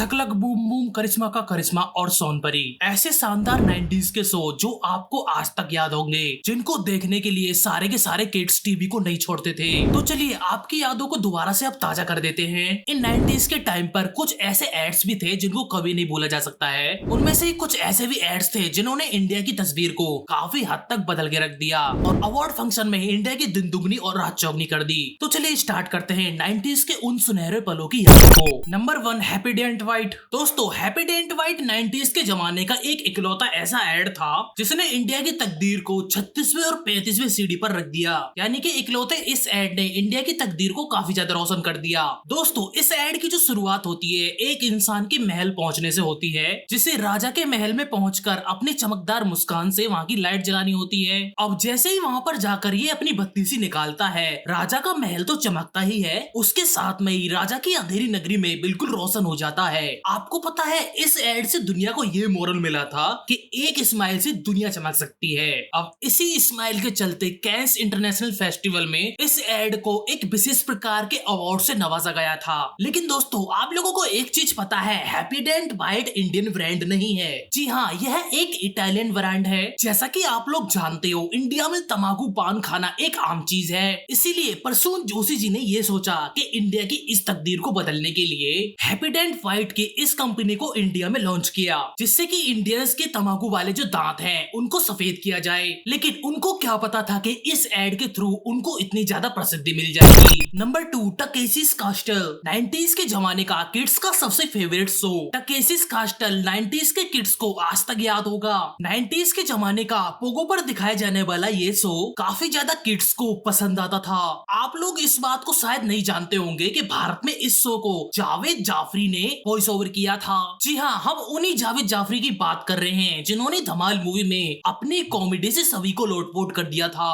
Shakalaka boom boom, करिश्मा का करिश्मा और सोनपरी, ऐसे शानदार 90s के शो जो आपको आज तक याद होंगे, जिनको देखने के लिए सारे के सारे किड्स टीवी को नहीं छोड़ते थे। तो चलिए आपकी यादों को दोबारा से अब ताजा कर देते हैं। इन 90s के टाइम पर कुछ ऐसे एड्स भी थे जिनको कभी नहीं भूला जा सकता है। उनमें से कुछ ऐसे भी एड्स थे जिन्होंने इंडिया की तस्वीर को काफी हद तक बदल के रख दिया और अवार्ड फंक्शन में इंडिया की दिन दुगनी और रात चौगनी कर दी। तो चलिए स्टार्ट करते हैं 90s के उन सुनहरे पलों की याद को। Number 1, happy day and white. दोस्तों, happy day and white 90s के जमाने का एक इकलौता ऐसा एड था जिसने इंडिया की तकदीर को 36वें और 35वें सीढ़ी पर रख दिया। यानी कि इकलौते इस एड ने इंडिया की तकदीर को काफी ज्यादा रोशन कर दिया। दोस्तों, इस एड की जो शुरुआत होती है एक इंसान की महल पहुंचने से होती है, जिसे राजा के महल में पहुंचकर अपनी चमकदार मुस्कान से वहां की लाइट जलानी होती है। अब जैसे ही वहां पर जाकर ये अपनी बत्ती सी निकालता है, राजा का महल तो चमकता ही है, उसके साथ में ही राजा की अंधेरी नगरी में बिल्कुल रोशन हो जाता है। आपको पता है इस एड से दुनिया को ये मोरल मिला था कि एक स्माइल से दुनिया चमक सकती है। अब इसी स्माइल के चलते कैंस इंटरनेशनल फेस्टिवल में इस एड को एक विशेष प्रकार के अवार्ड से नवाजा गया था। लेकिन दोस्तों, आप लोगों को एक चीज पता है, happy day and white Indian brand नहीं है। जी हाँ, यह एक इटालियन ब्रांड है। जैसा कि आप लोग जानते हो, इंडिया में तंबाकू पान खाना एक आम चीज है। इसीलिए प्रसून जोशी जी ने ये सोचा कि इंडिया की इस तकदीर को बदलने के लिए हैप्पी डे एंड व्हाइट की इस कंपनी को इंडिया में लॉन्च किया, जिससे कि इंडियंस के तंबाकू वाले जो दांत हैं उनको सफेद किया जाए। लेकिन उनको क्या पता था कि इस एड के थ्रू उनको इतनी ज्यादा प्रसिद्धि मिल जाएगी। नंबर 2, टकेसीस कास्टल। 90s के जमाने का किड्स का सबसे फेवरेट शो टकेसीस कास्टल 90s के किड्स को आज तक याद होगा। 90s के जमाने का पोगो पर दिखाया जाने वाला ये शो काफी ज्यादा किड्स को पसंद आता था। आप लोग इस बात को शायद नहीं जानते होंगे कि भारत में इस शो को जावेद जाफरी ने वॉइस ओवर किया था। जी हाँ, हम उन्हीं जावेद जाफरी की बात कर रहे हैं जिन्होंने धमाल मूवी में अपनी कॉमेडी से सभी को लोटपोट कर दिया था।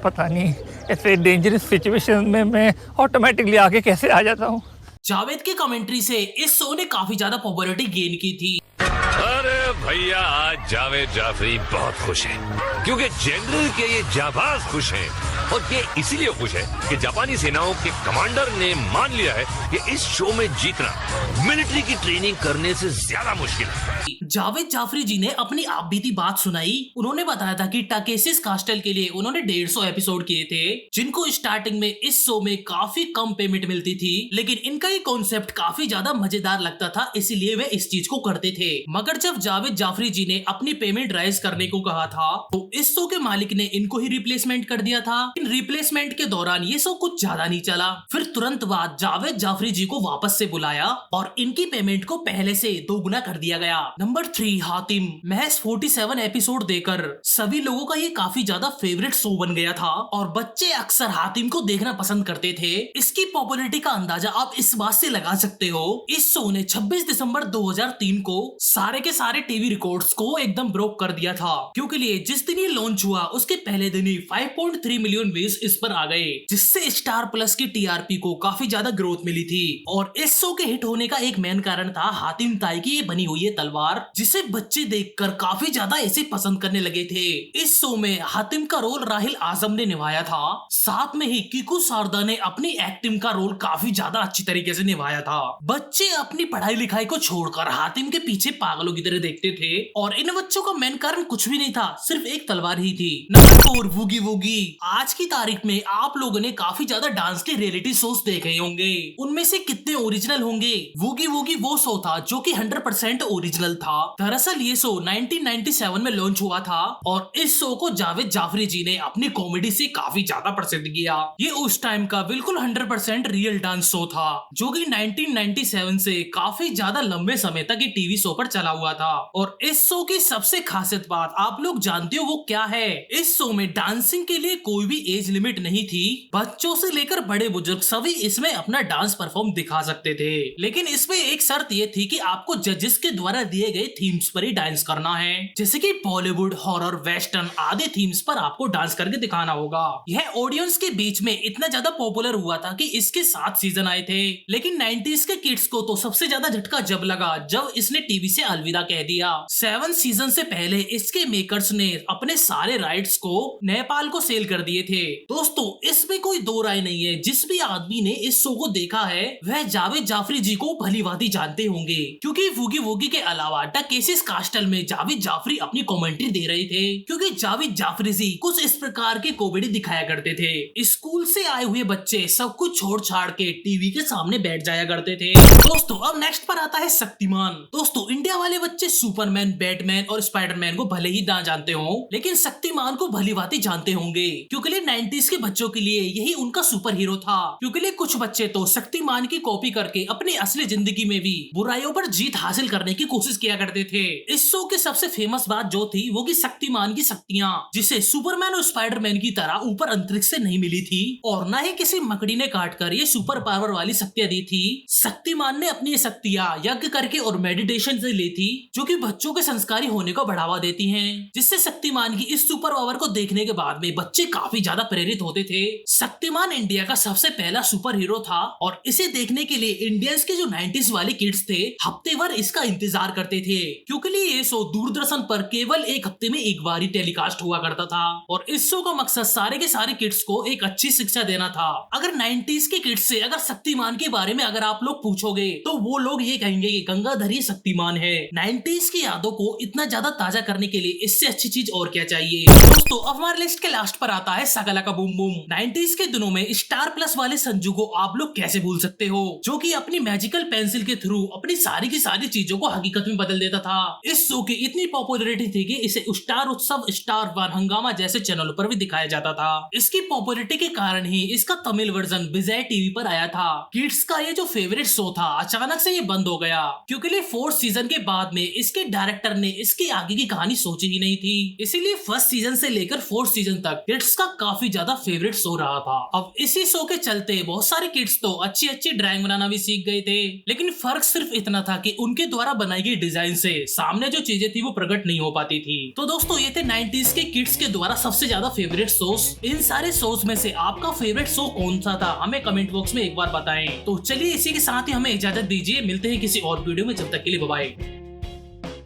पता नहीं ऐसे डेंजरस सिचुएशन में मैं ऑटोमेटिकली आगे कैसे आ जाता हूँ। जावेद की कमेंट्री से इस शो ने काफी ज्यादा पॉपुलैरिटी गेन की थी। अरे भैया, आज जावेद जाफरी बहुत खुश है क्योंकि जनरल के ये जाबाज खुश हैं, और ये इसीलिए खुश है कि जापानी सेनाओं के कमांडर ने मान लिया है कि इस शो में जीतना मिलिट्री की ट्रेनिंग करने से ज्यादा मुश्किल है। जावेद जाफरी जी ने अपनी आप बीती बात सुनाई। उन्होंने बताया था कि टकेसीस कास्टल के लिए उन्होंने 150 एपिसोड किए थे, जिनको स्टार्टिंग में इस शो में काफी कम पेमेंट मिलती थी, लेकिन इनका ये कॉन्सेप्ट काफी ज्यादा मजेदार लगता था, इसीलिए वे इस चीज को करते थे। मगर जब जावेद जाफरी जी ने अपनी पेमेंट राइज करने को कहा था, तो इस शो के मालिक ने इनको ही रिप्लेसमेंट कर दिया था। इन रिप्लेसमेंट के दौरान ये शो कुछ ज्यादा नहीं चला। फिर तुरंत बाद जावेद जाफरी जी को वापस से बुलाया और इनकी पेमेंट को पहले से दोगुना कर दिया गया। नंबर 3, हातिम। महज 47 एपिसोड देकर सभी लोगों का ये काफी ज्यादा फेवरेट शो बन गया था और बच्चे अक्सर हातिम को देखना पसंद करते थे। इसकी पॉपुलैरिटी का अंदाजा आप इस बात से लगा सकते हो, इस शो ने 26 दिसंबर 2003 को सारे के सारे टीवी रिकॉर्ड्स को एकदम ब्रोक कर दिया था, क्योंकि लिए जिस दिन ये लॉन्च हुआ उसके पहले दिन ही 5.3 मिलियन व्यूज इस पर आ गए, जिससे स्टार प्लस की टीआरपी को काफी ज्यादा ग्रोथ मिली थी। और इस शो के हिट होने का एक मेन कारण था हातिम ताई की ये बनी हुई है तलवार, जिसे बच्चे देखकर काफी ज्यादा इसे पसंद करने लगे थे। इस शो में हातिम का रोल राहिल आजम ने निभाया था, साथ में ही किकू शारदा ने अपनी एक्टिंग का रोल काफी ज्यादा अच्छी तरीके से निभाया था। बच्चे अपनी पढ़ाई लिखाई को छोड़कर हातिम के पीछे पागलों की तरह देखते थे, और इन बच्चों का मेन कारण कुछ भी नहीं था, सिर्फ एक तलवार ही थी। Number 4, woogie woogie. आज की तारीख में आप लोगों ने काफी ज्यादा डांस के रियलिटी शोज देखे होंगे, उनमें से कितने ओरिजिनल होंगे? वूगी वूगी वो शो था जो कि 100% ओरिजिनल था। दरअसल ये शो 1997 में लॉन्च हुआ था और इस शो को जावेद जाफरी जी ने अपनी कॉमेडी से काफी ज्यादा प्रसिद्ध किया। ये उस टाइम का बिल्कुल 100% रियल डांस शो था, जो कि 1997 से काफी ज्यादा लंबे समय तक ये टीवी शो पर चला हुआ था। और इस शो की सबसे खासियत बात आप लोग जानते हो वो क्या है? इस शो में डांसिंग के लिए कोई भी एज लिमिट नहीं थी। बच्चों से लेकर बड़े बुजुर्ग सभी इसमें अपना डांस परफॉर्म दिखा सकते थे, लेकिन इसमें एक शर्त ये थी कि आपको जजेस के द्वारा दिए गए थीम्स पर ही डांस करना है, जैसे कि बॉलीवुड, हॉरर, वेस्टर्न आदि थीम्स पर आपको डांस करके दिखाना होगा। यह ऑडियंस के बीच में इतना ज्यादा पॉपुलर हुआ था कि इसके 7 सीजन आए थे, लेकिन 90s के किड्स को तो सबसे ज्यादा झटका जब लगा जब इसने टीवी से अलविदा कह दिया। 7 सीजन से पहले इसके मेकर्स ने अपने सारे राइट्स को नेपाल को सेल कर दिए थे, थे। दोस्तों इसमें कोई दो राय नहीं है, जिस भी आदमी ने इस शो को देखा है वह जावेद जाफरी जी को भलीभांति जानते होंगे, क्योंकि वूगी वूगी के अलावा द केसेस कास्टल में जावेद जाफरी अपनी कमेंट्री दे रहे थे। क्योंकि जावेद जाफरी जी कुछ इस प्रकार के कॉमेडी दिखाया करते थे। स्कूल से आए हुए बच्चे सब कुछ छोड़ छाड़ के टीवी के सामने बैठ जाया करते थे। दोस्तों अब नेक्स्ट पर आता है शक्तिमान। दोस्तों इंडिया वाले बच्चे सुपरमैन, बैटमैन और स्पाइडरमैन को भले ही ना जानते हो, लेकिन शक्तिमान को भलीभांति जानते होंगे, क्योंकि 90s के बच्चों के लिए यही उनका सुपर हीरो था। क्योंकि कुछ बच्चे तो शक्तिमान की कॉपी करके अपनी असली जिंदगी में भी बुराइयों पर जीत हासिल करने की कोशिश किया करते थे। इस शो की सबसे फेमस बात जो थी वो कि शक्तिमान की शक्तियां जिसे सुपरमैन और स्पाइडरमैन की तरह ऊपर अंतरिक्ष से नहीं मिली थी और न ही किसी मकड़ी ने काट कर ये सुपर पावर वाली शक्तियां दी थी। शक्तिमान ने अपनी शक्तियां यज्ञ करके और मेडिटेशन से ली थी, जो कि बच्चों के संस्कारी होने को बढ़ावा देती हैं, जिससे शक्तिमान की इस सुपर पावर को देखने के बाद में बच्चे काफी ज्यादा प्रेरित होते थे। शक्तिमान इंडिया का सबसे पहला सुपर हीरो था और इसे देखने के लिए इंडियंस के जो 90s वाले किड्स थे हफ्ते भर इसका इंतजार करते थे, क्योंकि ये शो दूरदर्शन पर केवल एक हफ्ते में एक बार ही टेलीकास्ट हुआ करता था। और इस शो का मकसद सारे के सारे किड्स को एक अच्छी शिक्षा देना था। अगर 90s के किड्स से अगर शक्तिमान के बारे में अगर आप लोग पूछोगे तो वो लोग ये कहेंगे कि गंगाधर ही शक्तिमान है। 90s की यादों को इतना ज्यादा ताजा करने के लिए इससे अच्छी चीज और क्या चाहिए। दोस्तों अब हमारे लिस्ट के लास्ट पर आता है शकला का बूम बूम। 90s के दिनों में स्टार प्लस वाले संजू को आप लोग कैसे भूल सकते हो, जो कि अपनी मैजिकल पेंसिल के थ्रू अपनी सारी की सारी चीजों को हकीकत में बदल देता था। इस शो की इतनी पॉपुलैरिटी थी कि इसे स्टार उत्सव, स्टार वन, हंगामा जैसे चैनलों पर भी दिखाया जाता था। इसकी पॉपुलैरिटी के कारण ही इसका तमिल वर्जन विजय टीवी पर आया था। किड्स का ये जो फेवरेट शो था अचानक से ये बंद हो गया, क्योंकि 4th सीजन के बाद में इसके डायरेक्टर ने इसके आगे की कहानी सोची ही नहीं थी। इसीलिए 1st सीजन से लेकर 4th सीजन तक किड्स का काफी ज्यादा फेवरेट शो रहा था। अब इसी शो के चलते बहुत सारे किड्स तो अच्छी अच्छी ड्राइंग बनाना भी सीख गए थे, लेकिन फर्क सिर्फ इतना था कि उनके द्वारा बनाई गई डिजाइन से सामने जो चीजें थी वो प्रकट नहीं हो पाती थी। तो दोस्तों ये थे 90s के किड्स के द्वारा सबसे ज्यादा फेवरेट शोज। इन सारे शोज में से आपका फेवरेट शो कौन सा था हमें कमेंट बॉक्स में एक बार बताएं। तो चलिए इसी के साथ ही हमें इजाजत दीजिए, मिलते हैं किसी और वीडियो में, जब तक के लिए बाय बाय।